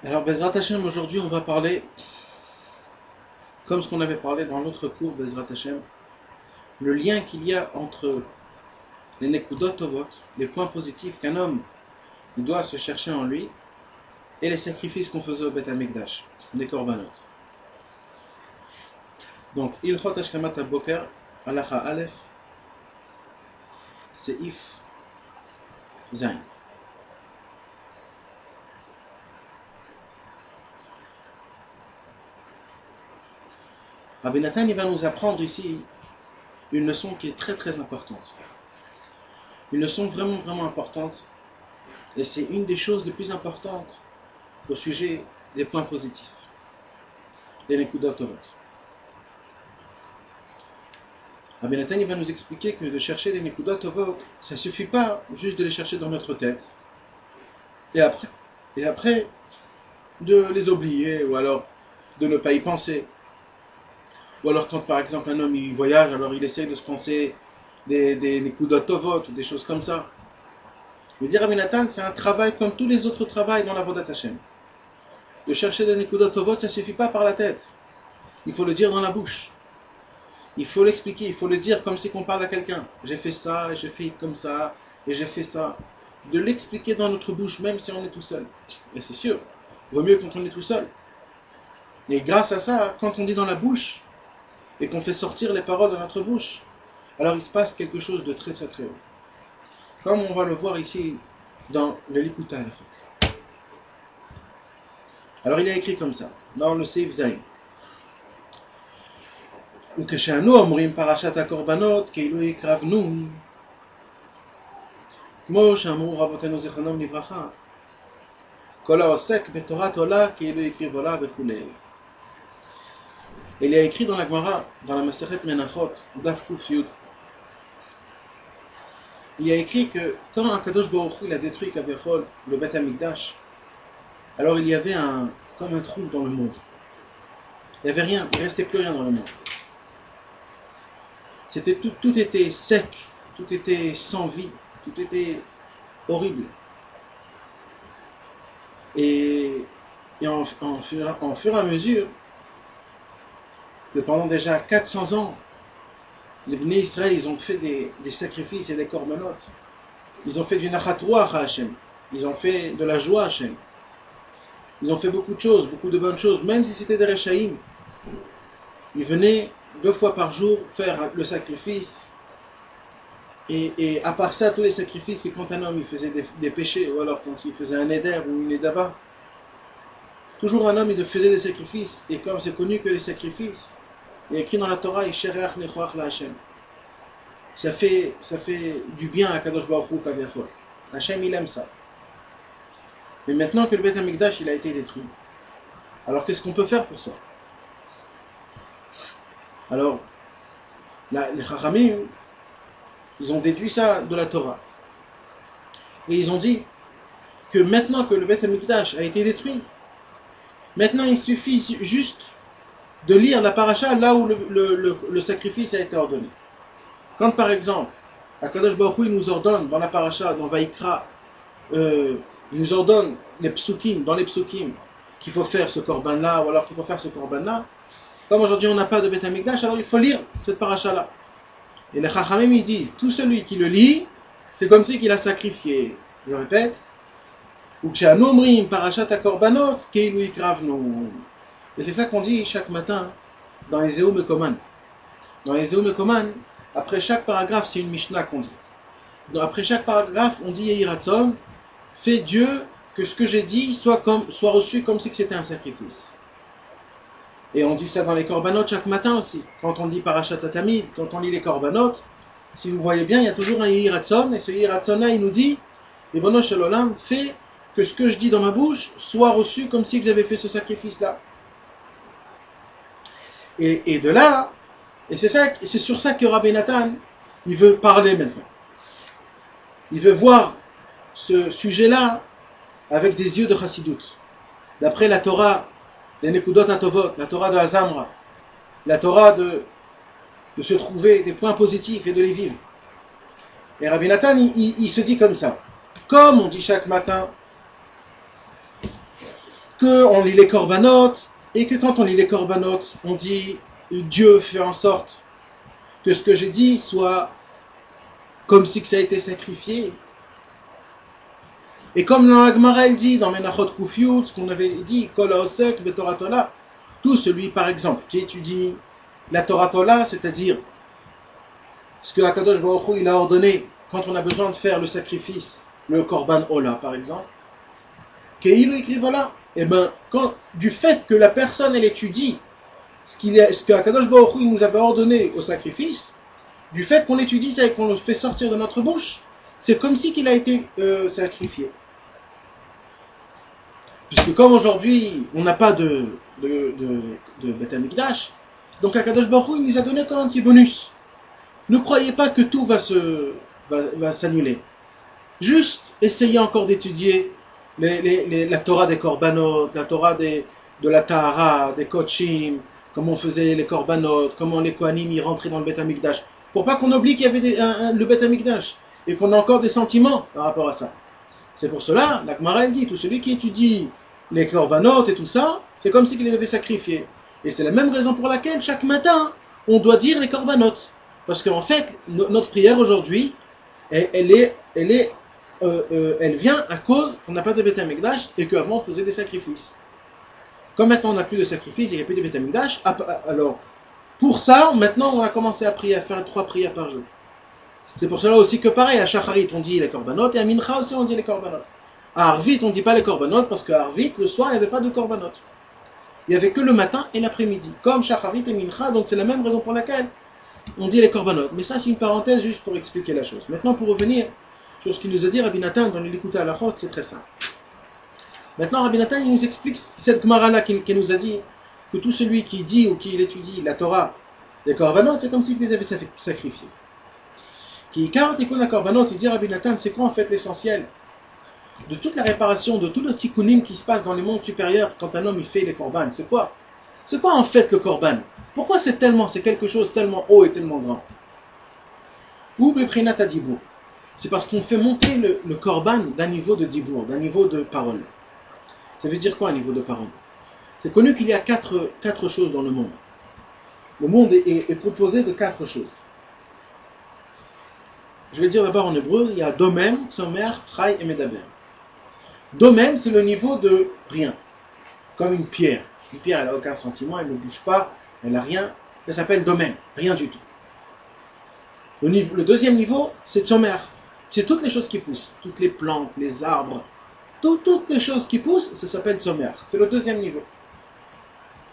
Alors, Bezrat Hashem, aujourd'hui on va parler, comme ce qu'on avait parlé dans l'autre cours, Bezrat Hashem, le lien qu'il y a entre les Nekudot Tovot, les points positifs qu'un homme il doit se chercher en lui, et les sacrifices qu'on faisait au Beth Amikdash, les Korbanot. Donc, Ilchot Ashkamat Aboker, Halacha Aleph, Seif Zain. Rabbi Nathan il va nous apprendre ici une leçon qui est très très importante. Une leçon vraiment vraiment importante. Et c'est une des choses les plus importantes au sujet des points positifs. Les Nekudot Tovot. Rabbi Nathan il va nous expliquer que de chercher des Nekudot Tovot, ça ne suffit pas juste de les chercher dans notre tête. Et après de les oublier ou alors de ne pas y penser. Ou alors quand par exemple un homme il voyage, alors il essaie de se penser des Nekudot Tovot ou des choses comme ça. Mais dire Rabbi Nathan, c'est un travail comme tous les autres travails dans la Avodat Hashem. De chercher des Nekudot Tovot, ça ne suffit pas par la tête. Il faut le dire dans la bouche. Il faut l'expliquer, il faut le dire comme si on parle à quelqu'un. J'ai fait ça, et j'ai fait comme ça, et j'ai fait ça. De l'expliquer dans notre bouche, même si on est tout seul. Et c'est sûr, il vaut mieux quand on est tout seul. Et grâce à ça, quand on dit dans la bouche, et qu'on fait sortir les paroles de notre bouche, alors il se passe quelque chose de très très très haut. Comme on va le voir ici dans le Likuta. Alors il a écrit comme ça, dans le Seif Zain. וכשאנו אומרים פרשת הקורבנות כאילו הקרבנו, כמו שאמרו רבותינו זיכרונם לברכה, כל העוסק בתורת עולה כאילו הקריב עולה וכולי. Il a écrit dans la Gemara, dans la Masechet Menachot, Daf Kuf Yud, il a écrit que quand Akadosh Baruch Hu il a détruit Kavechol, le Beth Amikdash, alors il y avait comme un trou dans le monde. Il n'y avait rien, il ne restait plus rien dans le monde. C'était tout était sec, tout était sans vie, tout était horrible. Et en fur et à mesure, que pendant déjà 400 ans, les Bnei Israël, ils ont fait des sacrifices et des korbanot. Ils ont fait du nachatouach à Hashem. Ils ont fait de la joie à Hashem. Ils ont fait beaucoup de choses, beaucoup de bonnes choses, même si c'était des Rechaïm. Ils venaient 2 fois par jour faire le sacrifice. Et à part ça, tous les sacrifices que quand un homme il faisait des péchés, ou alors quand il faisait un éder ou une édava, toujours un homme il faisait des sacrifices. Et comme c'est connu que les sacrifices, il est écrit dans la Torah, ça fait du bien à Kadosh Baruch Hu Kavechol. Hashem il aime ça. Mais maintenant que le Beth Amikdash il a été détruit, alors qu'est-ce qu'on peut faire pour ça? Alors, les Chachamim, ils ont déduit ça de la Torah. Et ils ont dit que maintenant que le Beth Amikdash a été détruit, maintenant il suffit juste de lire la paracha là où le sacrifice a été ordonné. Quand par exemple, Akadosh Baruch Hu nous ordonne dans la paracha, dans Vaikra, il nous ordonne dans les psukim, qu'il faut faire ce korban là, ou alors qu'il faut faire ce korban là. Comme aujourd'hui on n'a pas de Beth Amikdash, alors il faut lire cette paracha là. Et les Chachamim ils disent, tout celui qui le lit, c'est comme si qu'il a sacrifié. Je répète, Ou כשאנו אומרים פרשת הקורבנות, כאילו הקרבנו. Et c'est ça qu'on dit chaque matin dans Ézéu Mekoman. Dans Ézéu Mekoman, après chaque paragraphe, c'est une Mishnah qu'on dit. Donc, après chaque paragraphe, on dit Yehi Ratzon, fais Dieu que ce que j'ai dit soit reçu comme si c'était un sacrifice. Et on dit ça dans les korbanot chaque matin aussi. Quand on dit Parashat Tamid, quand on lit les korbanot, si vous voyez bien, il y a toujours un Yehi Ratzon, et ce Yehi Ratzon là, il nous dit, Ribono Shel Olam, fais que ce que je dis dans ma bouche soit reçu comme si j'avais fait ce sacrifice-là. Et de là, et c'est sur ça que Rabbi Nathan, il veut parler maintenant. Il veut voir ce sujet-là avec des yeux de Chassidut. D'après la Torah, les Nekudot Atovot, la Torah de Hazamra, la Torah de se trouver des points positifs et de les vivre. Et Rabbi Nathan, il se dit comme ça. Comme on dit chaque matin, qu'on lit les korbanot, et que quand on lit les korbanot, on dit Dieu fait en sorte que ce que j'ai dit soit comme si que ça a été sacrifié. Et comme dans la Gemara elle dit, dans Menachot Kufiyut, ce qu'on avait dit, Kol haosek beTorah Tola, tout celui par exemple qui étudie la Torah Tola, c'est-à-dire ce que Akadosh Baruch Hu il a ordonné quand on a besoin de faire le sacrifice, le Korban Ola par exemple, Keilu écrit voilà, et bien du fait que la personne elle étudie ce que Akadosh Baruch Hu il nous avait ordonné au sacrifice, du fait qu'on étudie ça et qu'on le fait sortir de notre bouche, c'est comme si qu'il a été sacrifié. Puisque comme aujourd'hui, on n'a pas de Beth Amikdash, donc Akadosh Baruch Hu il nous a donné comme un petit bonus. Ne croyez pas que tout va s'annuler. Juste essayez encore d'étudier la Torah des Korbanot, la Torah de la Tahara, des Kochim, comment on faisait les Korbanot, comment les Kohanim y rentraient dans le Beth Amikdash. Pour pas qu'on oublie qu'il y avait le Beth Amikdash et qu'on a encore des sentiments par rapport à ça. C'est pour cela, la Gemara dit, tout celui qui étudie les korbanot et tout ça, c'est comme si il les avait sacrifiés. Et c'est la même raison pour laquelle chaque matin, on doit dire les korbanot. Parce qu'en fait, notre prière aujourd'hui, elle vient à cause qu'on n'a pas de Beth Amikdash et qu'avant on faisait des sacrifices. Comme maintenant on n'a plus de sacrifices, il n'y a plus de Beth Amikdash, alors pour ça, maintenant on a commencé à prier, à faire 3 prières par jour. C'est pour cela aussi que pareil, à Shacharit on dit les korbanot et à Mincha aussi on dit les korbanot. À Arvit on ne dit pas les korbanot parce qu'à Arvit le soir il n'y avait pas de korbanot. Il n'y avait que le matin et l'après-midi, comme Shacharit et Mincha, donc c'est la même raison pour laquelle on dit les korbanot. Mais ça c'est une parenthèse juste pour expliquer la chose. Maintenant pour revenir sur ce qu'il nous a dit Rabbi Nathan dans l'Écoute à la Chot, c'est très simple. Maintenant Rabbi Nathan il nous explique cette Gemara là qui nous a dit que tout celui qui dit ou qui étudie la Torah, les korbanot, c'est comme s'il les avait sacrifiés. Qui quand il connaît korbanot, il dit Rabbi Nathan, c'est quoi en fait l'essentiel de toute la réparation, de tout le tikkunim qui se passe dans les mondes supérieurs quand un homme il fait les korban? C'est quoi en fait le korban? Pourquoi c'est quelque chose tellement haut et tellement grand? Ou beprinat adibour, c'est parce qu'on fait monter le korban d'un niveau de dibour, d'un niveau de parole. Ça veut dire quoi un niveau de parole? C'est connu qu'il y a quatre choses dans le monde. Le monde est composé de 4 choses. Je vais le dire d'abord en hébreu, il y a Domem, Tzomer, Chai et Medaber. Domem, c'est le niveau de rien, comme une pierre. Une pierre, elle n'a aucun sentiment, elle ne bouge pas, elle n'a rien, elle s'appelle Domem, rien du tout. Le deuxième niveau, c'est Tzomer. C'est toutes les choses qui poussent, toutes les plantes, les arbres, toutes les choses qui poussent, ça s'appelle Tzomer. C'est le deuxième niveau.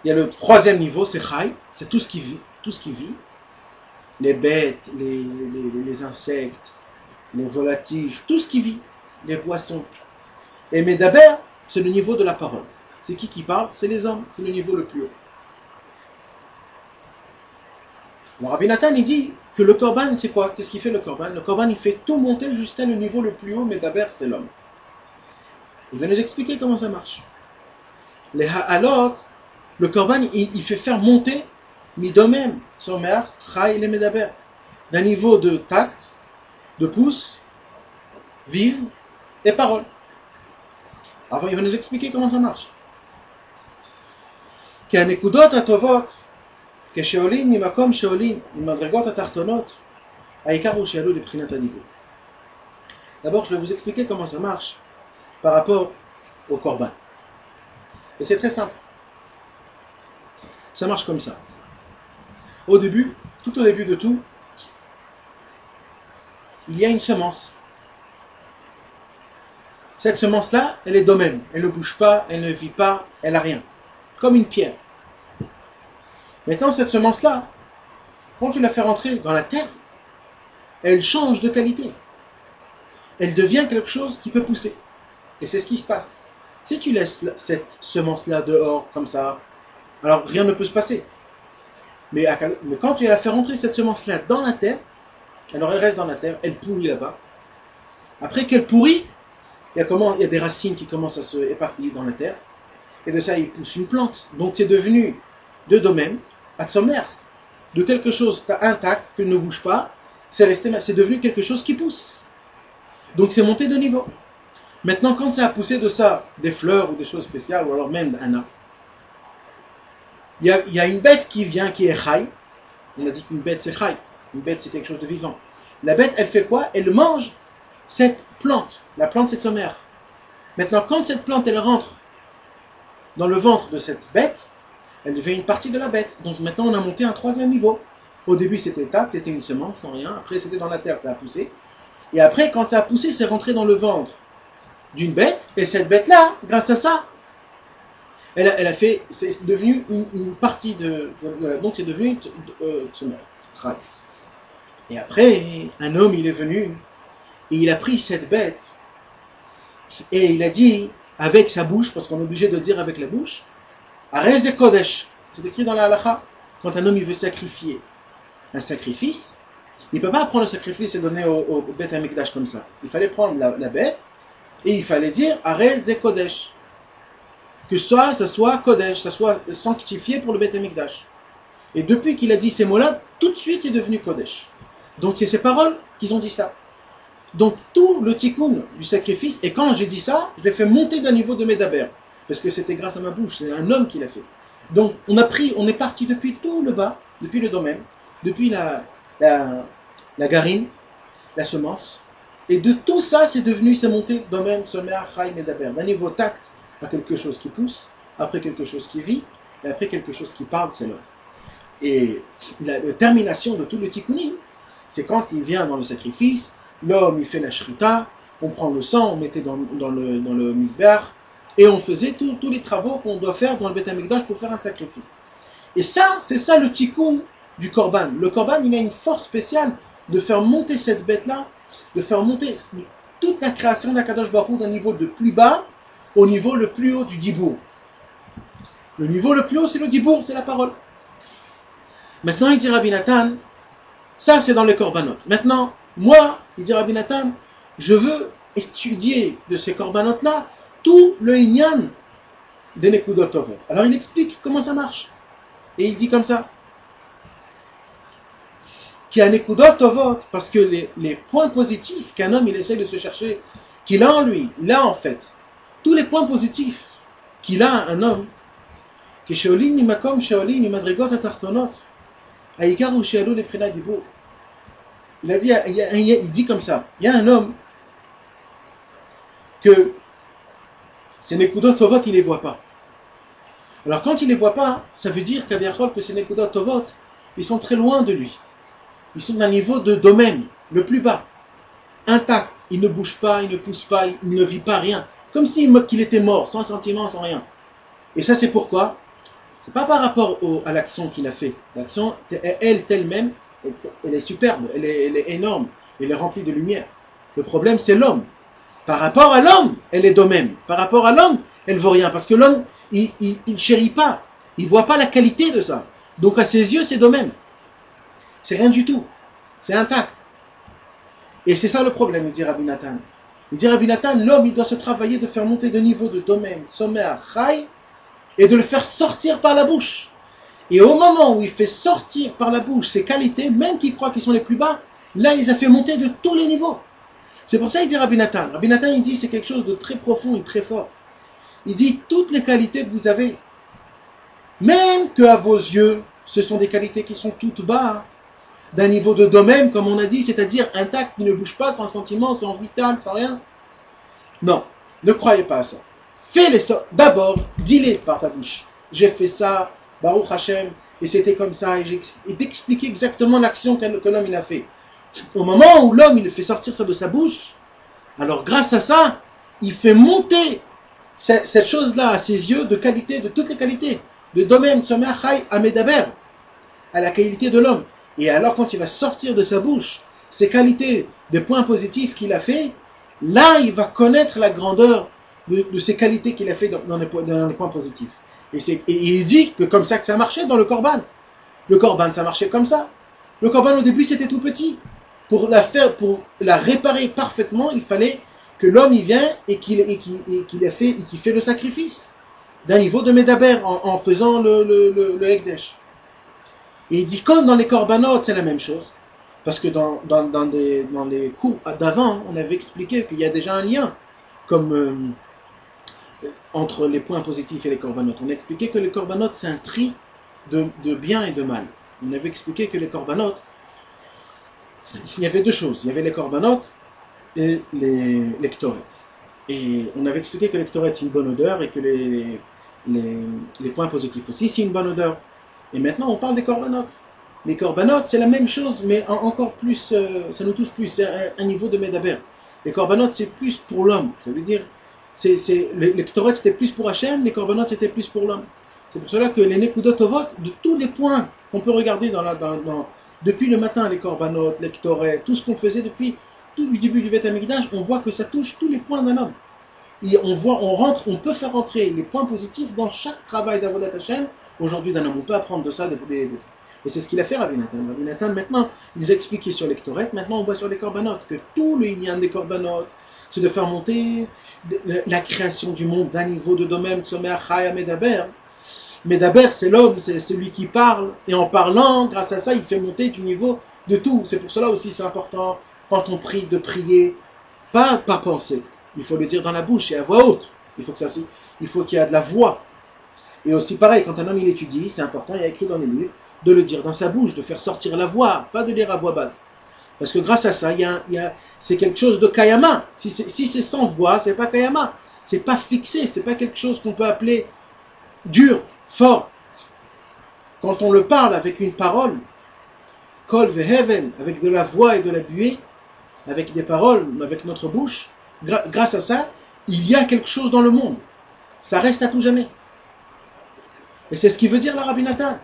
Il y a le troisième niveau, c'est Chai, c'est tout ce qui vit. Les bêtes, les insectes, les volatiges, tout ce qui vit, les poissons. Et Medaber, c'est le niveau de la parole. C'est qui parle? C'est les hommes, c'est le niveau le plus haut. Le Rabbi Nathan, il dit que le korban, c'est quoi? Qu'est-ce qu'il fait le korban? Le korban, il fait tout monter jusqu'à le niveau le plus haut, Medaber, c'est l'homme. Il va nous expliquer comment ça marche. Les ha'alot, le korban, il fait faire monter Midomem, Tzomer, Chai et Medaber, d'un niveau de tact, de pouce, vive et parole. Alors il va nous expliquer comment ça marche. D'abord je vais vous expliquer comment ça marche. par rapport au korban. Et c'est très simple. Ça marche comme ça. Au début, tout au début de tout, il y a une semence. Cette semence-là, elle est d'elle-même. Elle ne bouge pas, elle ne vit pas, elle n'a rien. Comme une pierre. Maintenant, cette semence-là, quand tu la fais rentrer dans la terre, elle change de qualité. Elle devient quelque chose qui peut pousser. Et c'est ce qui se passe. Si tu laisses cette semence-là dehors, comme ça, alors rien ne peut se passer. Mais quand tu la fais rentrer cette semence-là dans la terre, alors elle reste dans la terre, elle pourrit là-bas. Après qu'elle pourrit, il y a des racines qui commencent à se éparpiller dans la terre. Et de ça, il pousse une plante. Donc c'est devenu de domaine, à sommaire, de quelque chose intact, qui ne bouge pas, c'est devenu quelque chose qui pousse. Donc c'est monté de niveau. Maintenant, quand ça a poussé de ça, des fleurs ou des choses spéciales, ou alors même un arbre, il y a une bête qui vient, qui est chai. On a dit qu'une bête c'est chai. Une bête c'est quelque chose de vivant. La bête, elle fait quoi? Elle mange cette plante. La plante, c'est sommaire. Maintenant, quand cette plante, elle rentre dans le ventre de cette bête, elle devient une partie de la bête. Donc maintenant, on a monté un troisième niveau. Au début, c'était tact, c'était une semence sans rien. Après, c'était dans la terre, ça a poussé. Et après, quand ça a poussé, c'est rentré dans le ventre d'une bête. Et cette bête-là, grâce à ça, c'est devenu une partie donc c'est devenu sommaire. Et après, un homme, il est venu et il a pris cette bête et il a dit avec sa bouche, parce qu'on est obligé de le dire avec la bouche, Arez et Kodesh. C'est écrit dans la halakha. Quand un homme il veut sacrifier un sacrifice, il ne peut pas prendre le sacrifice et donner au Beth Amikdash comme ça. Il fallait prendre la bête et il fallait dire Arez et Kodesh. Que ça soit Kodesh, ça soit sanctifié pour le Beth Amikdash. Et depuis qu'il a dit ces mots-là, tout de suite c'est devenu Kodesh. Donc c'est ces paroles qu'ils ont dit ça. Donc tout le tikkun du sacrifice, et quand j'ai dit ça, je l'ai fait monter d'un niveau de Medaber. Parce que c'était grâce à ma bouche, c'est un homme qui l'a fait. Donc on est parti depuis tout le bas, depuis le domaine, depuis la garine, la semence. Et de tout ça, c'est monté domaine, sommaire, chai, Medaber. D'un niveau tact à quelque chose qui pousse, après quelque chose qui vit, et après quelque chose qui parle, c'est l'homme. Et la termination de tout le tikkunim, c'est quand il vient dans le sacrifice, l'homme il fait la shrita, on prend le sang, on mettait dans le misber, et on faisait tous les travaux qu'on doit faire dans le Beth Amikdash pour faire un sacrifice. Et ça, c'est ça le tikkun du korban. Le korban, il a une force spéciale de faire monter cette bête-là, de faire monter toute la création d'Akadosh Baruch Hu d'un niveau de plus bas au niveau le plus haut du dibour. Le niveau le plus haut, c'est le dibour, c'est la parole. Maintenant, il dit Rabbi Nathan, ça c'est dans les korbanot. Maintenant, moi, il dit Rabbi Nathan, je veux étudier de ces korbanot-là tout le inyan des nekudot tovot. Alors il explique comment ça marche. Et il dit comme ça. Qu'il y a nekudot tovot, parce que les points positifs qu'un homme il essaie de se chercher, qu'il a en lui, là en fait, tous les points positifs qu'il a un homme, que sheolim mimakom sheolim mimadrigot atartonot, aïkar ou shealou les prina dibour. Il dit comme ça, il y a un homme que ces nekudot tovot, il les voit pas. Alors quand il les voit pas, ça veut dire que ces nekudot tovot, ils sont très loin de lui. Ils sont d'un niveau de domaine, le plus bas, intact. Il ne bouge pas, il ne pousse pas, il ne vit pas, rien. Comme qu'il était mort, sans sentiment, sans rien. Et ça c'est pourquoi? C'est pas par rapport à l'action qu'il a fait. L'action, elle-même, elle est superbe, elle est énorme, elle est remplie de lumière. Le problème c'est l'homme. Par rapport à l'homme, elle est domaine. Par rapport à l'homme, elle vaut rien. Parce que l'homme, il chérit pas. Il voit pas la qualité de ça. Donc à ses yeux, c'est domaine. C'est rien du tout. C'est intact. Et c'est ça le problème, il dit Rabbi Nathan. Il dit Rabbi Nathan, l'homme, il doit se travailler de faire monter de niveau de domaine, sommaire, chai, et de le faire sortir par la bouche. Et au moment où il fait sortir par la bouche ses qualités, même qu'il croit qu'ils sont les plus bas, là, il les a fait monter de tous les niveaux. C'est pour ça qu'il dit Rabbi Nathan. Rabbi Nathan, il dit c'est quelque chose de très profond et très fort. Il dit toutes les qualités que vous avez, même qu'à vos yeux, ce sont des qualités qui sont toutes bas, d'un niveau de domaine, comme on a dit, c'est-à-dire intact, qui ne bouge pas, sans sentiment, sans vital, sans rien. Non. Ne croyez pas à ça. Fais-les d'abord, dis-les par ta bouche. J'ai fait ça, Baruch Hashem, et c'était comme ça, et d'expliquer exactement l'action que l'homme il a fait. Au moment où l'homme il fait sortir ça de sa bouche, alors grâce à ça, il fait monter cette chose-là à ses yeux de qualité, de toutes les qualités, de domaine, Tzomeachai Amedaber, à la qualité de l'homme. Et alors quand il va sortir de sa bouche ces qualités de points positifs qu'il a fait, là il va connaître la grandeur de ces qualités qu'il a fait dans les points positifs. Et il dit que comme ça que ça marchait dans le Corban. Le Corban ça marchait comme ça. Le Corban au début c'était tout petit. Pour la réparer parfaitement, il fallait que l'homme y vient et qu'il fait le sacrifice d'un niveau de Medaber en faisant le Ekdesh. Et il dit comme dans les Korbanot, c'est la même chose. Parce que dans les cours d'avant, on avait expliqué qu'il y a déjà un lien comme entre les points positifs et les Korbanot. On a expliqué que les Korbanot, c'est un tri de bien et de mal. On avait expliqué que les Korbanot, il y avait deux choses. Il y avait les Korbanot et les Ktoret. Et on avait expliqué que les Ktoret, c'est une bonne odeur et que les points positifs aussi, c'est une bonne odeur. Et maintenant, on parle des Korbanot. Les Korbanot, c'est la même chose, mais encore plus, ça nous touche plus, c'est un niveau de Medaber. Les Korbanot, c'est plus pour l'homme. Ça veut dire, les Ktoret, c'était plus pour Hachem, les Korbanot, c'était plus pour l'homme. C'est pour cela que les Nekudot Tovot, de tous les points qu'on peut regarder depuis le matin, les Korbanot, les Ktoret, tout ce qu'on faisait depuis tout le début du Beth Amikdash, on voit que ça touche tous les points d'un homme. Et on peut faire entrer les points positifs dans chaque travail d'Avodat Hashem. Aujourd'hui, d'un homme, on peut apprendre de ça. Et c'est ce qu'il a fait, Rabbi Nathan. Rabbi Nathan, maintenant, il a expliqué sur les Ktoret. Maintenant, on voit sur les Korbanot que tout le Inyan des Korbanot, c'est de faire monter la création du monde d'un niveau de domaine, Tzomeachai Medaber. Medaber, c'est l'homme, c'est celui qui parle. Et en parlant, grâce à ça, il fait monter du niveau de tout. C'est pour cela aussi, c'est important, quand on prie, de prier, pas par pensée. Il faut le dire dans la bouche et à voix haute. Il faut qu'il y ait de la voix. Et aussi pareil, quand un homme il étudie, c'est important, il y a écrit dans les livres, de le dire dans sa bouche, de faire sortir la voix, pas de lire à voix basse. Parce que grâce à ça, c'est quelque chose de kayama. Si c'est sans voix, c'est pas kayama. C'est pas fixé, c'est pas quelque chose qu'on peut appeler dur, fort. Quand on le parle avec une parole, kol veheven, avec de la voix et de la buée, avec des paroles, avec notre bouche, grâce à ça, il y a quelque chose dans le monde. Ça reste à tout jamais. Et c'est ce qu'il veut dire la Rabbi Nathan.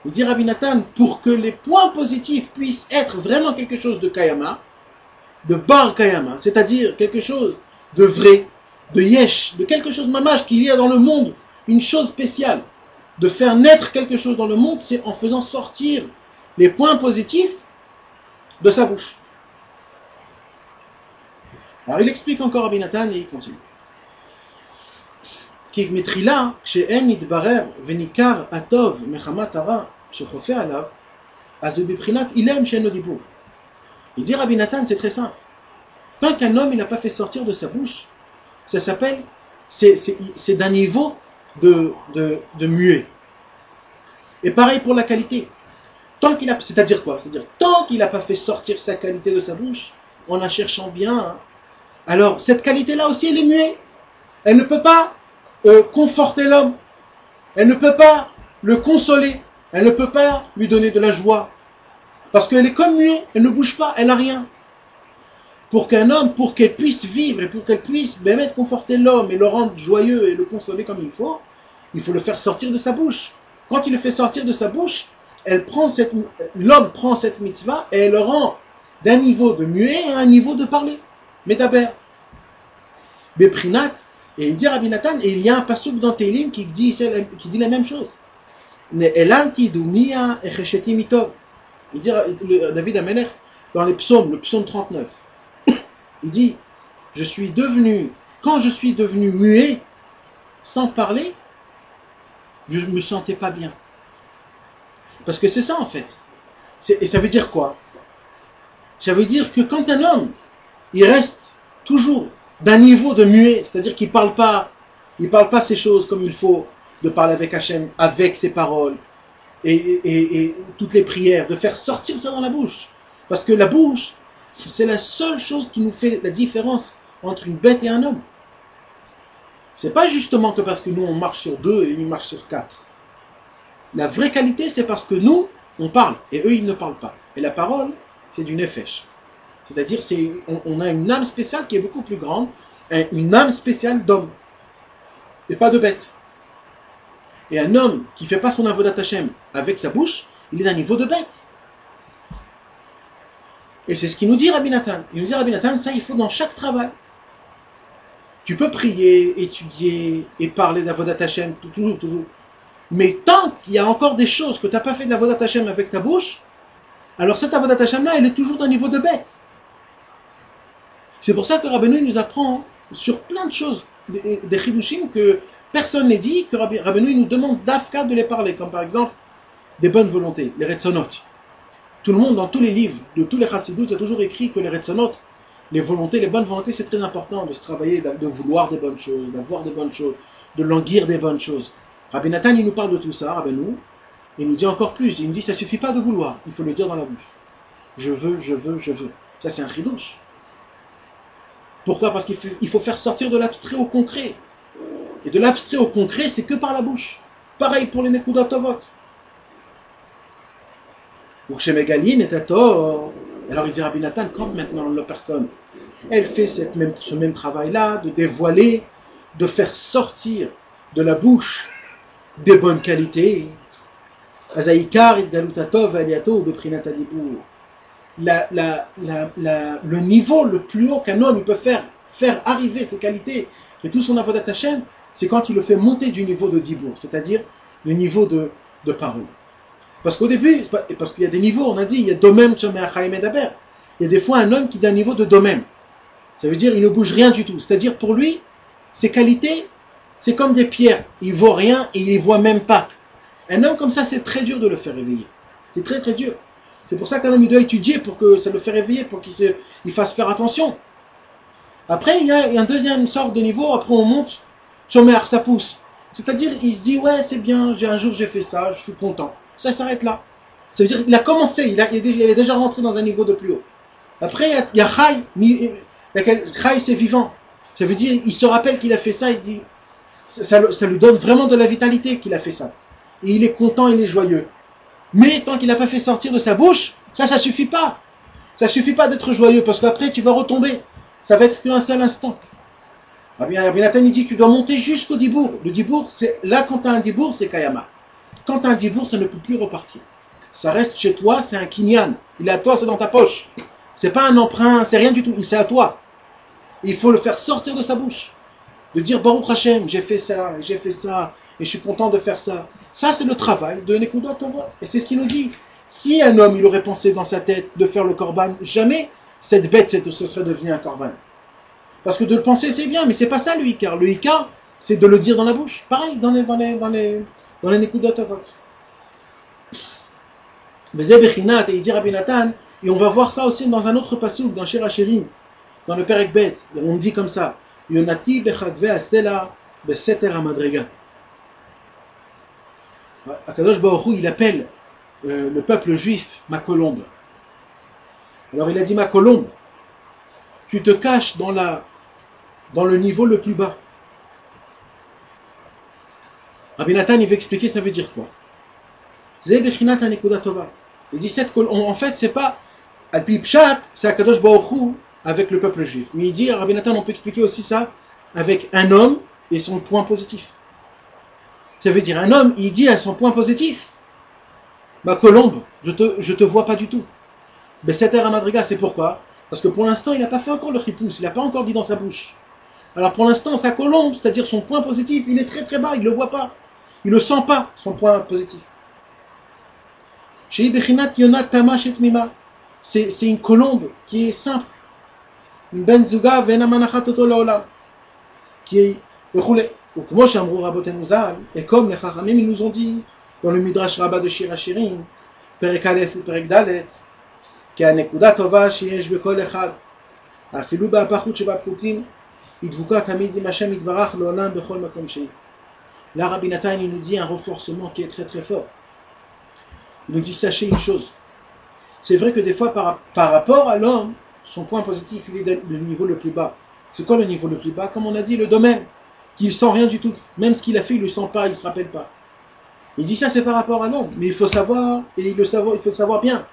Il dit Rabbi Nathan, pour que les points positifs puissent être vraiment quelque chose de Kayama, de Bar Kayama, c'est-à-dire quelque chose de vrai, de Yesh, de quelque chose mamage qu'il y a dans le monde, une chose spéciale, de faire naître quelque chose dans le monde, c'est en faisant sortir les points positifs de sa bouche. Alors il explique encore Rabbi Nathan et il continue. כי מתחילה, כשאין מתברר וניכר הטוב מחמת הרע שחופה עליו, אז הוא בבחינת אילם שאין לו דיבור. Il dit Rabbi Nathan, c'est très simple. Tant qu'un homme il n'a pas fait sortir de sa bouche, ça s'appelle, c'est d'un niveau de muet. Et pareil pour la qualité. C'est-à-dire quoi? C'est-à-dire, tant qu'il n'a pas fait sortir sa qualité de sa bouche, en la cherchant bien, alors cette qualité-là aussi elle est muette. Elle ne peut pas conforter l'homme. Elle ne peut pas le consoler. Elle ne peut pas lui donner de la joie. Parce qu'elle est comme muette, elle ne bouge pas, elle n'a rien. Pour qu'un homme, pour qu'elle puisse vivre et pour qu'elle puisse même conforter l'homme et le rendre joyeux et le consoler comme il faut le faire sortir de sa bouche. Quand il le fait sortir de sa bouche, l'homme prend cette mitzvah et elle le rend d'un niveau de muet à un niveau de parler. Medaber. Beprinat. Et il dit Rabbi Nathan, et il y a un pasuk dans Teilim qui dit la même chose. Il dit David Amelech dans les psaumes, le psaume 39. Il dit, quand je suis devenu muet, sans parler, je ne me sentais pas bien. Parce que c'est ça en fait. Et ça veut dire quoi? Ça veut dire que quand un homme, il reste toujours d'un niveau de muet, c'est-à-dire qu'il parle pas ces choses comme il faut, de parler avec Hachem, avec ses paroles, et toutes les prières, de faire sortir ça dans la bouche. Parce que la bouche, c'est la seule chose qui nous fait la différence entre une bête et un homme. C'est pas justement que parce que nous on marche sur 2 et ils marchent sur 4. La vraie qualité, c'est parce que nous, on parle, et eux, ils ne parlent pas. Et la parole, c'est du nefesh. C'est-à-dire, on a une âme spéciale qui est beaucoup plus grande, une âme spéciale d'homme, et pas de bête. Et un homme qui ne fait pas son avodat Hashem avec sa bouche, il est d'un niveau de bête. Et c'est ce qu'il nous dit Rabbi Nathan. Il nous dit Rabbi Nathan, ça il faut dans chaque travail. Tu peux prier, étudier et parler d'avodat Hashem, toujours. Mais tant qu'il y a encore des choses que tu n'as pas fait d'avodat Hashem avec ta bouche, alors cette avodat Hashem là, elle est toujours d'un niveau de bête. C'est pour ça que Rabbeinu nous apprend sur plein de choses, des chidushim que personne n'est dit, que Rabbeinu nous demande d'Afka de les parler, comme par exemple des bonnes volontés, les retzonot. Tout le monde, dans tous les livres, de tous les chassidoutes, il y a toujours écrit que les retzonot, les volontés, les bonnes volontés, c'est très important de se travailler, de vouloir des bonnes choses, d'avoir des bonnes choses, de languir des bonnes choses. Rabbi Nathan, il nous parle de tout ça, Rabbeinu, il nous dit encore plus, il nous dit ça suffit pas de vouloir, il faut le dire dans la bouche. Je veux. Ça c'est un chidouche. Pourquoi? Parce qu'il faut faire sortir de l'abstrait au concret. Et de l'abstrait au concret, c'est que par la bouche. Pareil pour les Nekudat Tovot. Pour chez Megaline et Tator. Alors il dit Rabbi Nathan, quand maintenant la personne, elle fait ce même travail-là, de dévoiler, de faire sortir de la bouche des bonnes qualités. Le niveau le plus haut qu'un homme il peut faire arriver ses qualités et tout son avodat Hashem, c'est quand il le fait monter du niveau de dibour, c'est-à-dire le niveau de parole. Parce qu'au début, parce qu'il y a des niveaux, on a dit, il y a domem, tchomea, chaim et daber. Il y a des fois un homme qui est un niveau de domem. Ça veut dire il ne bouge rien du tout. C'est-à-dire pour lui, ses qualités, c'est comme des pierres. Il ne voit rien et il ne les voit même pas. Un homme comme ça, c'est très dur de le faire réveiller. C'est très très dur. C'est pour ça qu'un homme il doit étudier pour que ça le fait réveiller, pour qu'il fasse faire attention. Après, il y a un deuxième sorte de niveau, après on monte, tchomer, ça pousse. C'est-à-dire, il se dit, ouais, c'est bien, un jour j'ai fait ça, je suis content. Ça s'arrête là. Ça veut dire qu'il a commencé, il est déjà rentré dans un niveau de plus haut. Après, il y a Chai, Chai c'est vivant. Ça veut dire, il se rappelle qu'il a fait ça, il dit, ça lui donne vraiment de la vitalité qu'il a fait ça. Et il est content, il est joyeux. Mais tant qu'il n'a pas fait sortir de sa bouche, ça suffit pas. Ça suffit pas d'être joyeux, parce qu'après tu vas retomber. Ça va être qu'un seul instant. Rabbi Nathan il dit, tu dois monter jusqu'au dibour. Le dibour, là quand tu as un dibour, c'est Kayama. Quand tu as un dibour, ça ne peut plus repartir. Ça reste chez toi, c'est un kinyan. Il est à toi, c'est dans ta poche. C'est pas un emprunt, c'est rien du tout, c'est à toi. Il faut le faire sortir de sa bouche. De dire, Baruch Hashem, j'ai fait ça, et je suis content de faire ça. Ça, c'est le travail de Nekudat Tovot. Et c'est ce qu'il nous dit. Si un homme, il aurait pensé dans sa tête de faire le korban, jamais cette bête, ce serait devenu un korban. Parce que de le penser, c'est bien, mais c'est pas ça le hikar. Le hikar, c'est de le dire dans la bouche. Pareil, dans les Nekudat Tovot. Et il dit Rabbi Nathan, et on va voir ça aussi dans un autre passouk, dans Shir HaShirim, dans le Perek Bet. On dit comme ça, Yonati bechagve asela beseter hamadrega. Akadosh Baruch Hu, il appelle le peuple juif ma colombe. Alors il a dit ma colombe, tu te caches dans le niveau le plus bas. Rabbi Nathan il va expliquer ça veut dire quoi. Il dit en fait c'est pas Al-Pi Pshat, c'est Akadosh Baruch Hu avec le peuple juif. Mais il dit Rabbi Nathan on peut expliquer aussi ça avec un homme et son point positif. Ça veut dire un homme, il dit à son point positif, ma colombe, je te vois pas du tout. Mais cette ère à Madriga, c'est pourquoi? Parce que pour l'instant, il n'a pas fait encore le chipous, il n'a pas encore dit dans sa bouche. Alors pour l'instant, sa colombe, c'est-à-dire son point positif, il est très très bas, il ne le voit pas. Il ne le sent pas, son point positif. C'est une colombe qui est simple. Une benzuga vena manachatoto laolam. Qui est roulée. Et comme les Chachamim ils nous ont dit dans le Midrash Rabbah de Shir HaShirim, Perek Aleph ou Perek Dalet, כי הנקודה טובה שיש בכל אחד, אפילו בהפכות שבפחותים, היא דבוקה תמיד עם השם יתברך לעולם בכל מקום שהיא. Là, Rabbi Nathan il nous dit un renforcement qui est très très fort. Il nous dit sachez une chose. C'est vrai que des fois par rapport à l'homme, son point positif il est le niveau le plus bas. C'est quoi le niveau le plus bas? Comme on a dit, le domaine. qu'il sent rien du tout. Même ce qu'il a fait, il ne le sent pas, il ne se rappelle pas. Il dit ça, c'est par rapport à l'homme. Mais il faut savoir, et il faut le savoir bien,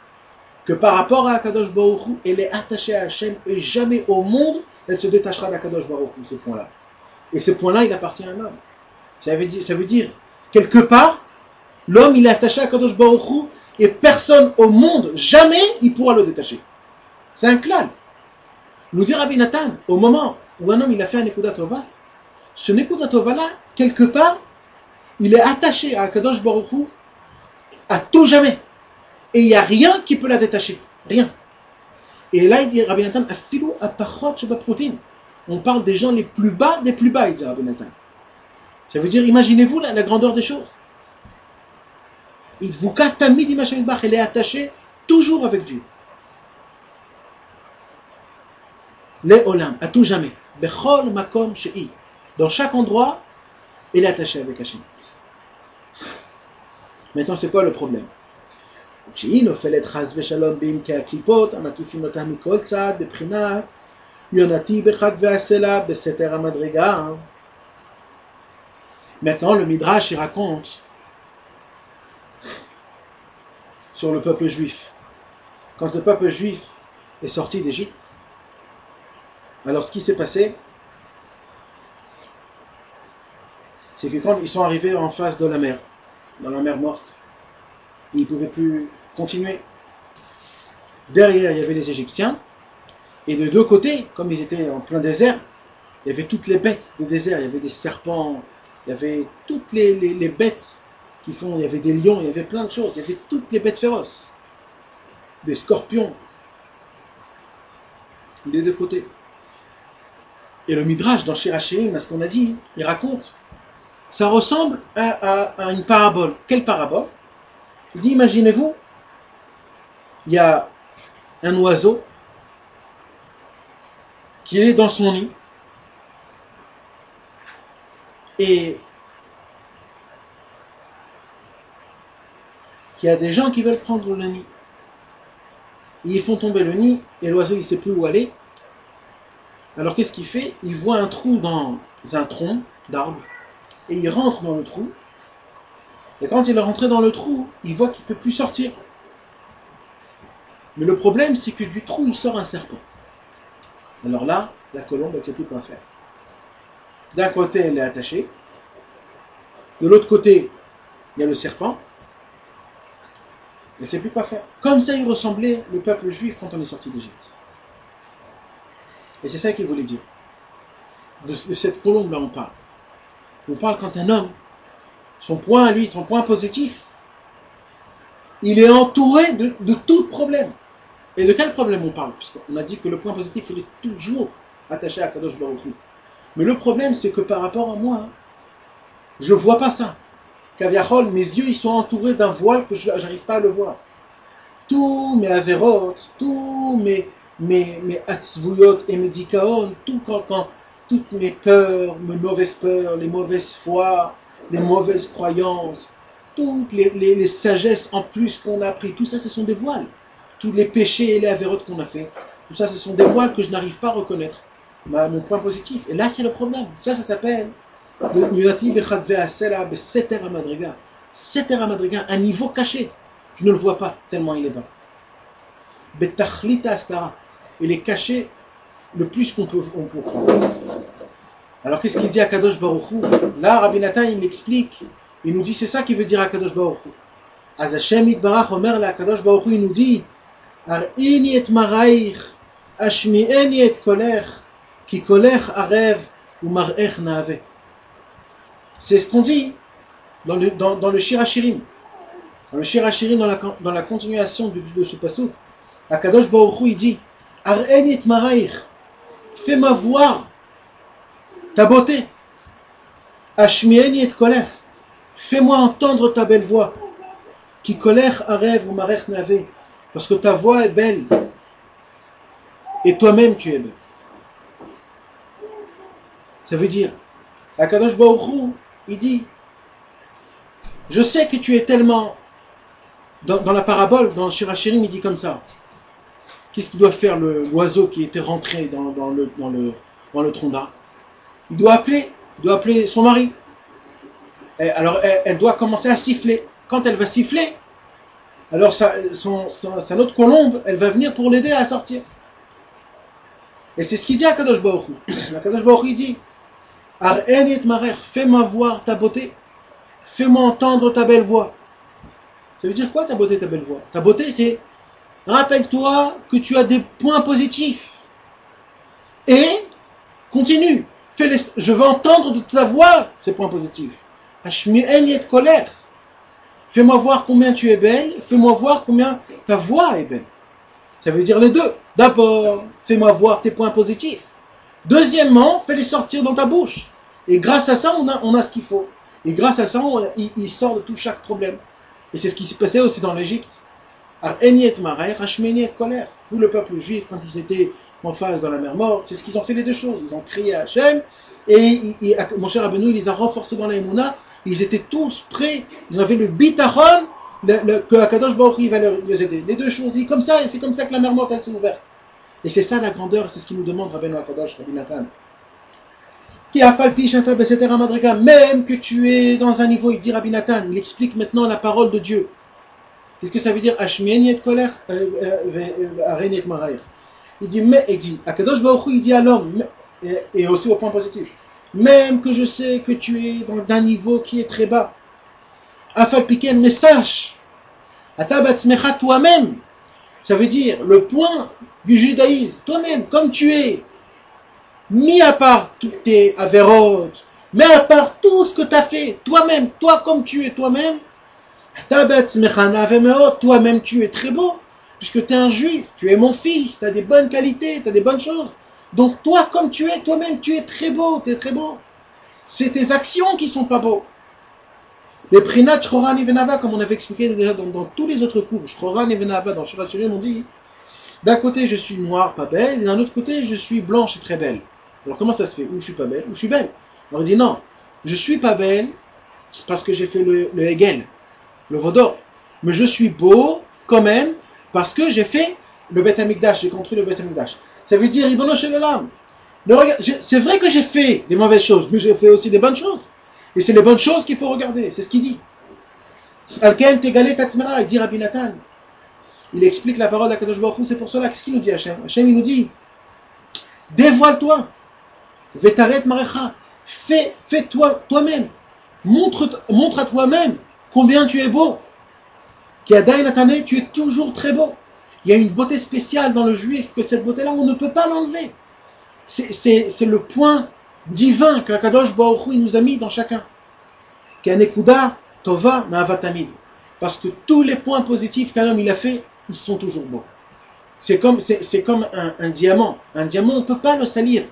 que par rapport à Akadosh Baruch Hu, elle est attachée à Hachem et jamais au monde, elle se détachera d'Akadosh Baruch Hu, ce point-là. Et ce point-là, il appartient à l'homme. Ça veut dire, quelque part, l'homme, il est attaché à Akadosh Baruch Hu et personne au monde, jamais, il pourra le détacher. C'est un klal. Nous dit Rabbi Nathan, au moment où un homme, il a fait un Nekudat Tova, ce Nekudat Tova-là, quelque part, il est attaché à Akadosh Baruch Hu à tout jamais. Et il n'y a rien qui peut la détacher. Rien. Et là, il dit Rabbi Nathan, Afilou apachot shebaprutin. On parle des gens les plus bas des plus bas, il dit Rabbi Nathan. Ça veut dire, imaginez-vous la grandeur des choses. Elle est attachée toujours avec Dieu. Les olam, à tout jamais. Bechol makom shei. Dans chaque endroit, elle est attachée avec Hachem. Maintenant, c'est quoi le problème? כשהיא נופלת חס ושלום בעמקי הקליפות המקיפים אותה מכל צד בבחינת יונתי בחג והסלע בסתר המדרגה. Maintenant, le Midrash il raconte sur le peuple juif. Quand le peuple juif est sorti d'Égypte, alors ce qui s'est passé, c'est que quand ils sont arrivés en face de la mer, dans la mer morte, ils ne pouvaient plus continuer. Derrière, il y avait les Égyptiens, et de deux côtés, comme ils étaient en plein désert, il y avait toutes les bêtes du désert, il y avait des serpents, il y avait toutes les bêtes qui font, il y avait des lions, il y avait plein de choses, il y avait toutes les bêtes féroces, des scorpions, des deux côtés. Et le Midrash, dans Shir HaShirim, à ce qu'on a dit, il raconte, ça ressemble à une parabole. Quelle parabole? Il dit, imaginez-vous, il y a un oiseau qui est dans son nid et qu'il y a des gens qui veulent prendre le nid. Ils font tomber le nid et l'oiseau il ne sait plus où aller. Alors qu'est-ce qu'il fait? Il voit un trou dans un tronc d'arbre et il rentre dans le trou. Et quand il est rentré dans le trou, il voit qu'il ne peut plus sortir. Mais le problème, c'est que du trou, il sort un serpent. Alors là, la colombe, elle ne sait plus quoi faire. D'un côté, elle est attachée. De l'autre côté, il y a le serpent. Elle ne sait plus quoi faire. Comme ça, il ressemblait le peuple juif quand on est sorti d'Égypte. Et c'est ça qu'il voulait dire. De cette colombe-là, on parle. On parle quand un homme, son point à lui, son point positif, il est entouré de tout problème. Et de quel problème on parle? Puisqu'on a dit que le point positif, il est toujours attaché à Kadosh Baruch Hu. Mais le problème, c'est que par rapport à moi, je ne vois pas ça. Kaviachol, mes yeux, ils sont entourés d'un voile que je n'arrive pas à le voir. Tous mes averot, tous mes atzvuyot et mes dikaon, toutes mes peurs, les mauvaises foi, les mauvaises croyances, toutes les sagesses en plus qu'on a appris, tout ça ce sont des voiles. Tous les péchés et les avérotes qu'on a fait, tout ça ce sont des voiles que je n'arrive pas à reconnaître. Mon point positif. Et là c'est le problème. Ça s'appelle Seter HaMadriga. Seter HaMadriga, un niveau caché. Je ne le vois pas tellement il est bas. Betachlita Astara. Il est caché le plus qu'on peut prendre. Alors qu'est-ce qu'il dit à Kadosh Baruch Hu? Là, Rabbi Nathan, il l'explique. Il nous dit, c'est ça qu'il veut dire à Kadosh Baruch Hu. Az Hashem Yitbarach Omer la Kadosh Baruch Hu, il nous dit, Ar'ini et maraich, Ashmi'eni et kolech, ki kolech arev, ou mar'ech na'ave. C'est ce qu'on dit dans le Shir HaShirim. Dans le Shir HaShirim, dans la continuation de ce pasuk, à Kadosh Baruch Hu, il dit, Ar'ini et maraich, fais-moi voir ta beauté. Ashmi'eni et kolech, fais-moi entendre ta belle voix. Qui kolech arev ou marech nave, parce que ta voix est belle et toi-même tu es belle. Ça veut dire, Akadosh Baruch Hu, il dit, je sais que tu es tellement, dans la parabole, dans Shir HaShirim, il dit comme ça, qu'est-ce qu'il doit faire l'oiseau qui était rentré dans le tronc d'arbre? Il doit appeler doit appeler son mari. Et alors elle doit commencer à siffler. Quand elle va siffler, alors sa autre colombe, elle va venir pour l'aider à sortir. Et c'est ce qu'il dit à Kadosh Baruch Hu. Kadosh Baruch Hu il dit, Ar'eni et marer, fais-moi voir ta beauté, fais-moi entendre ta belle voix. Ça veut dire quoi ta beauté, ta belle voix? Ta beauté c'est, rappelle-toi que tu as des points positifs. Et continue. Je veux entendre de ta voix ces points positifs. Hashmi'eni et colère. Fais-moi voir combien tu es belle, fais-moi voir combien ta voix est belle. Ça veut dire les deux. D'abord, fais-moi voir tes points positifs. Deuxièmement, fais-les sortir dans ta bouche. Et grâce à ça, on a ce qu'il faut. Et grâce à ça, il sort de tout chaque problème. Et c'est ce qui s'est passé aussi dans l'Égypte. Ar'eni et marer, hashmeni et colère. Tout le peuple juif, quand ils étaient en face dans la mer morte, c'est ce qu'ils ont fait les deux choses. Ils ont crié à Hachem, et mon cher Rabbeinu, il les a renforcés dans la Emouna. Ils étaient tous prêts. Ils avaient le bitachon, que Akadosh Baruch Hu va les aider. Les deux choses, comme ça, et c'est comme ça que la mer morte, elle s'est ouverte. Et c'est ça la grandeur, c'est ce qu'il nous demande Rabbeinu Akadosh, Rabbi Nathan. Même que tu es dans un niveau, il dit Rabbi Nathan, il explique maintenant la parole de Dieu. Qu'est-ce que ça veut dire? Hashmieni et colère, Ar'eni et marer. Il dit, Akadosh Baruch Hu, il dit à l'homme, et aussi au point positif, même que je sais que tu es dans un niveau qui est très bas, Afal Piken, mais sache, Atabatzmecha toi-même, ça veut dire le point du judaïsme, toi-même, comme tu es, mis à part toutes tes avérotes, mais à part tout ce que tu as fait, toi-même, toi comme tu es toi-même, toi-même tu es très beau, puisque tu es un juif, tu es mon fils, tu as des bonnes qualités, tu as des bonnes choses. Donc toi, comme tu es toi-même, tu es très beau, tu es très beau. C'est tes actions qui sont pas beaux. Les Prinat Shchoran et Venava, comme on avait expliqué déjà dans tous les autres cours, Shchoran et Venava, dans Shira Shirim, on dit, d'un côté je suis noire, pas belle, et d'un autre côté je suis blanche et très belle. Alors comment ça se fait? Ou je suis pas belle, ou je suis belle. Alors il dit non, je suis pas belle parce que j'ai fait le Hegel, le Vaudor. Mais je suis beau quand même parce que j'ai fait le Beth Amikdash, j'ai construit le Beth Amikdash. Ça veut dire, Ribono Shel Olam, c'est vrai que j'ai fait des mauvaises choses, mais j'ai fait aussi des bonnes choses. Et c'est les bonnes choses qu'il faut regarder, c'est ce qu'il dit. Alken Tegale Tatzmera, il dit Rabbi Nathan. Il explique la parole d'Akadosh Baruch Hu, c'est pour cela, qu'est-ce qu'il nous dit Hachem? Hachem, il nous dit, dévoile-toi, Vetaret Marecha, fais-toi toi-même, montre à toi-même combien tu es beau. Qui a Nathané, tu es toujours très beau. Il y a une beauté spéciale dans le juif, que cette beauté-là, on ne peut pas l'enlever. C'est le point divin que Akadosh Baruch Hu nous a mis dans chacun. Qui a Nekuda Tova Ma'avatamid. Parce que tous les points positifs qu'un homme il a fait, ils sont toujours beaux. C'est comme un diamant. Un diamant, on ne peut pas le salir.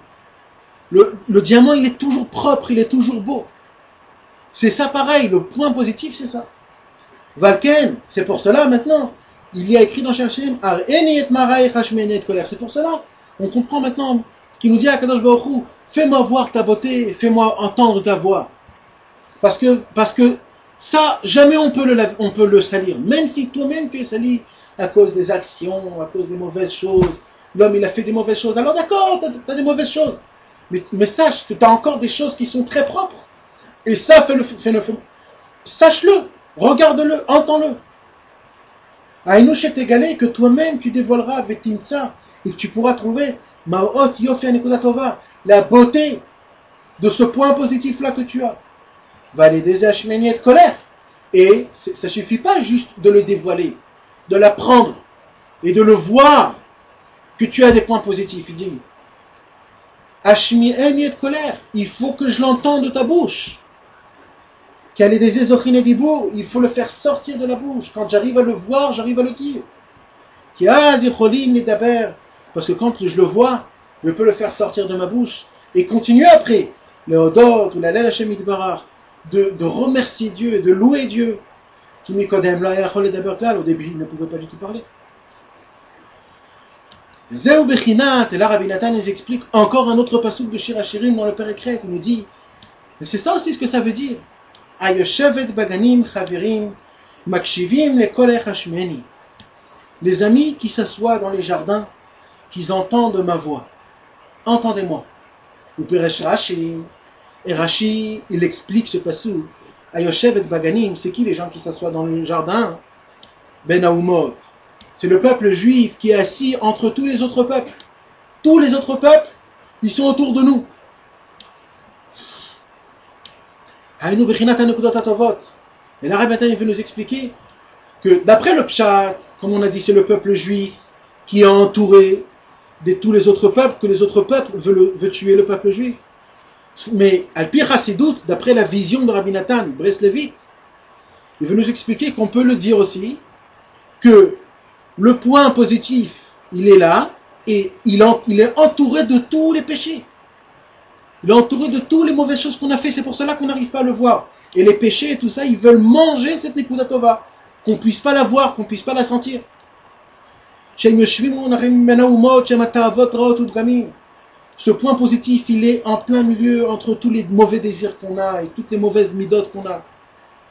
Le diamant, il est toujours propre, il est toujours beau. C'est ça pareil, le point positif, c'est ça. Valken, c'est pour cela maintenant, il y a écrit dans Shachim, Ar'eni et marai hashmeni et colère. C'est pour cela, on comprend maintenant ce qu'il nous dit à Kadosh Baruch Hu, fais-moi voir ta beauté, fais-moi entendre ta voix. Parce que ça, jamais on peut le salir. Même si toi-même tu es sali à cause des actions, à cause des mauvaises choses. L'homme, il a fait des mauvaises choses. Alors d'accord, tu as des mauvaises choses. Mais sache que tu as encore des choses qui sont très propres. Et ça, sache-le, regarde-le, entends-le. Aïnouchet égalé, que toi-même tu dévoileras Vetimtsa, et que tu pourras trouver Ma'ot Yofi Anekudatova, la beauté de ce point positif-là que tu as. Va les désacheminer de colère. Et ça ne suffit pas juste de le dévoiler, de l'apprendre et de le voir que tu as des points positifs. Il dit Hashmi'eni de colère, il faut que je l'entende de ta bouche. Qu'elle ait des ézochines d'ibou, il faut le faire sortir de la bouche. Quand j'arrive à le voir, j'arrive à le dire. Parce que quand je le vois, je peux le faire sortir de ma bouche et continuer après, le Hodot ou la Lel Hashem Yitbarach, de remercier Dieu et de louer Dieu. Qui Mikodem la Yachol et Daberklal, au début il ne pouvait pas du tout parler. Zeu Bechinat, et là Rabbi Nathan nous explique encore un autre passouk de Shir HaShirim dans le Perikret. Il nous dit, et c'est ça aussi ce que ça veut dire. Ayoshevet baganim chavirim makshivim le kolech hashmeni. Les amis qui s'assoient dans les jardins, qui entendent ma voix. Entendez-moi. Ou Peresh Rashi, Et Rashi, il explique ce passou. Ayoshev et Baganim, c'est qui les gens qui s'assoient dans le jardin? Ben Aoumot. C'est le peuple juif qui est assis entre tous les autres peuples. Tous les autres peuples, ils sont autour de nous. Et l'arabe maintenant, il veut nous expliquer que d'après le Pshat, comme on a dit, c'est le peuple juif qui est entouré de tous les autres peuples, que les autres peuples veulent tuer le peuple juif. Mais Al-Pi Chassidout, d'après la vision de Rabbi Nathan Breslevite, il veut nous expliquer qu'on peut le dire aussi, que le point positif, il est là, et il est entouré de tous les péchés. Il est entouré de toutes les mauvaises choses qu'on a fait, c'est pour cela qu'on n'arrive pas à le voir. Et les péchés et tout ça, ils veulent manger cette Nekuda Tova, qu'on ne puisse pas la voir, qu'on ne puisse pas la sentir. Ce point positif, il est en plein milieu entre tous les mauvais désirs qu'on a et toutes les mauvaises midotes qu'on a.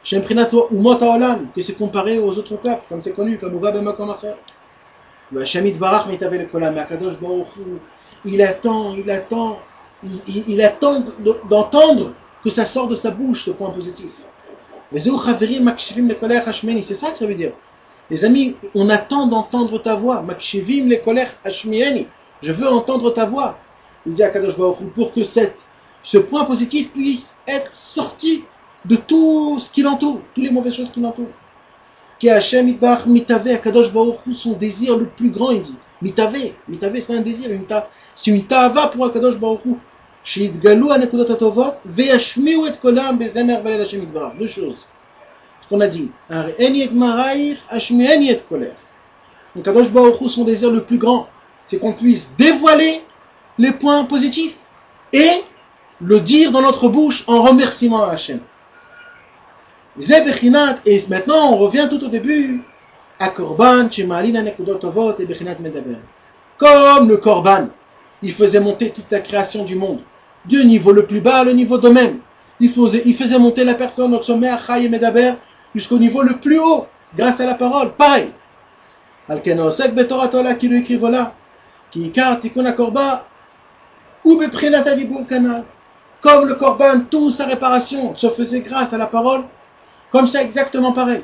Que c'est comparé aux autres peuples, comme c'est connu, comme Uva Bemakom Acher. Le Hashemit Barach Mitave le Kolam, Akadosh Baruch Hu, il attend d'entendre que ça sort de sa bouche, ce point positif. C'est ça que ça veut dire. Les amis, on attend d'entendre ta voix. Makshivim le kolech hashmieni. Je veux entendre ta voix. Il dit à Kadosh Baruch Hu, pour que ce point positif puisse être sorti de tout ce qui l'entoure, toutes les mauvaises choses qui l'entourent. Ki Hashem itbarach mitave, Kadosh Baruch Hu, son désir le plus grand, il dit. Mitave, c'est un désir, c'est une ta'ava pour Kadosh Baruch Hu. Shidgalu anekudot atovot, ve'yashmiu et kolam bezemer balel Hashem itbarach. Deux choses. Qu'on a dit, donc Kadosh Baruch Hu, son désir le plus grand, c'est qu'on puisse dévoiler les points positifs et le dire dans notre bouche en remerciement à Hachem. Et maintenant on revient tout au début à Korban, comme le Korban, il faisait monter toute la création du monde du niveau le plus bas, le niveau de même. Il faisait monter la personne au sommet à Chai et Medaber jusqu'au niveau le plus haut, grâce à la parole. Pareil. Al-Kenosek Betoratola qui lui écrit voilà. Qui ikar tikuna korba ou beprinata dibur kanal. Comme le korban, toute sa réparation se faisait grâce à la parole, comme c'est exactement pareil.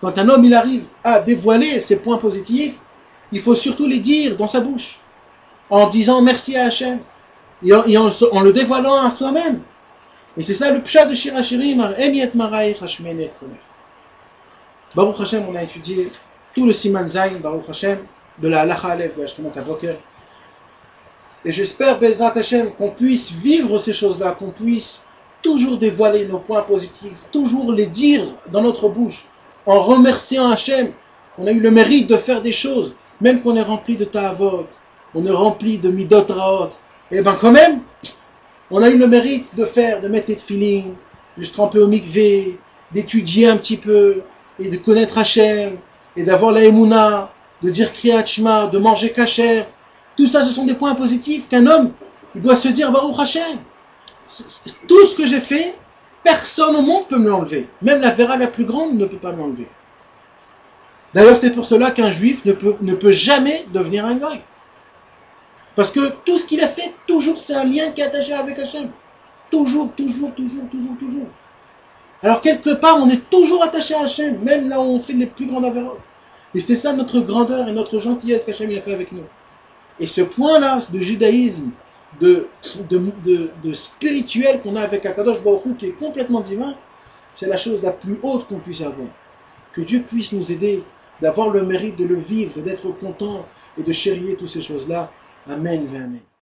Quand un homme il arrive à dévoiler ses points positifs, il faut surtout les dire dans sa bouche, en disant merci à Hachem, et en le dévoilant à soi-même. Et c'est ça le pshat de Shir Hashirim, Eniet Maraïch Hashmenet Komer. Baruch Hashem, on a étudié tout le Siman Zayin, Baruch Hashem, de la Halacha Aleph de Ashkenat Avoker. Et j'espère, Bezrat Hashem, qu'on puisse vivre ces choses-là, qu'on puisse toujours dévoiler nos points positifs, toujours les dire dans notre bouche, en remerciant Hachem. On a eu le mérite de faire des choses, même qu'on est rempli de ta'avot, on est rempli de midot raot. Et ben quand même, on a eu le mérite de mettre les tefilin, de se tremper au mikvé, d'étudier un petit peu, et de connaître Hachem, et d'avoir la Emouna, de dire Kriyat Shema, de manger kasher. Tout ça, ce sont des points positifs qu'un homme, il doit se dire Baruch Hachem. Tout ce que j'ai fait, personne au monde peut me l'enlever. Même la vera la plus grande ne peut pas m'enlever. D'ailleurs, c'est pour cela qu'un juif ne peut jamais devenir un grec. Parce que tout ce qu'il a fait, toujours, c'est un lien qui est attaché avec Hachem. Toujours. Alors, quelque part, on est toujours attaché à Hachem, même là où on fait les plus grandes avérotes. Et c'est ça notre grandeur et notre gentillesse qu'Hachem a fait avec nous. Et ce point-là de judaïsme, de spirituel qu'on a avec Akadosh Baruch Hu, qui est complètement divin, c'est la chose la plus haute qu'on puisse avoir. Que Dieu puisse nous aider, d'avoir le mérite de le vivre, d'être content et de chérir toutes ces choses-là. Amen, amen.